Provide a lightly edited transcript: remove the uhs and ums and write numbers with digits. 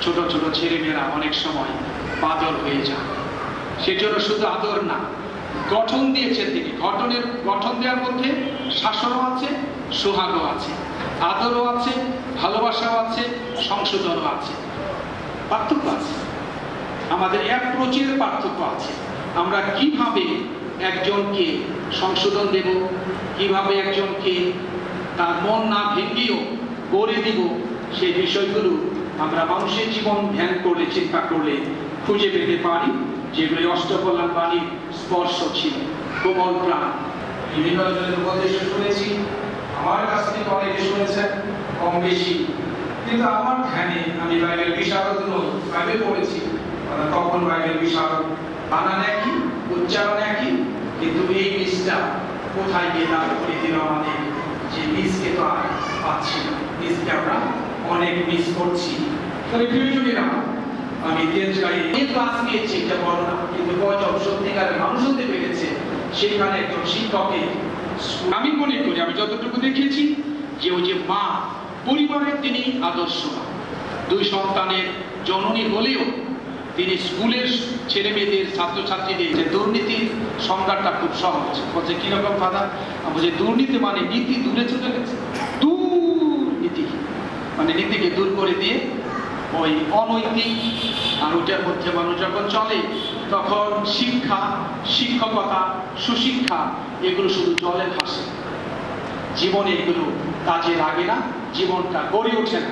ছোট ছোট ছেলেমেয়েরা অনেক সময় পাগল হয়ে যায়। সেজন্য শুধু আদর না, গঠন দিয়েছেন তিনি। গঠন দেওয়ার মধ্যে শাসনও আছে, সোহাগও আছে, আদরও আছে, ভালোবাসাও আছে, সংশোধনও আছে। পার্থক্য আছে, আমাদের অ্যাপ্রোচের পার্থক্য আছে। আমরা কিভাবে একজনকে সংশোধন দেব, কিভাবে একজনকে তার মন না ভেঙেও গড়ে দিব, সেই বিষয়গুলো আমরা মানুষের জীবন ধ্যান করলে, চিন্তা করলে খুঁজে পেতে পারি, যেগুলি অষ্টকল্যাণ বাণীর স্পর্শ ছিল। কোমল প্রাণ, বিভিন্ন জনের উপদেশ শুনেছি, আমার কাছ থেকে অনেকে শুনেছেন কম বেশি, কিন্তু আমার ধ্যানে আমি বাইবেল বিশারদ নই, বাইবেল পড়েছি, তখন বাইবেল বিশারদ, বানান একই, উচ্চারণ একই, কিন্তু এই বীজটা কোথায় গিয়ে দাঁড় করে দিল আমাদের, যে বীজকে তো আর পাচ্ছি না, বীজকে আমরা অনেক মিস করছি। তবে প্রিয়জনেরা, আমি তেজগাঁয়ে এই ক্লাস নিয়েছি, এটা বড় না, কিন্তু গজব সত্যিকারের মানুষ হতে পেরেছে। সেখানে একজন শিক্ষকের, আমি মনে করি, আমি যতটুকু দেখেছি, যে ওই যে মা, পরিবারের তিনি আদর্শ। 2 সন্তানের জননী হলেও তিনি স্কুলের ছেলে মেয়েদের, ছাত্রছাত্রীদের যে দুর্নীতির সংজ্ঞাটা খুব সহজ। বলছে কিরকম ফাদার? বলছে দুর্নীতি মানে নীতি দূরে চলে গেছে, দুর্নীতি মানে নীতিকে দূর করে দিয়ে ওই অনৈতিক, আর ওটার মধ্যে মানুষ যখন চলে তখন শিক্ষা, শিক্ষকতা, সুশিক্ষা এগুলো শুধু জলে ভাসে, জীবনে এগুলো কাজে লাগে না, জীবনটা গড়ে ওঠে না।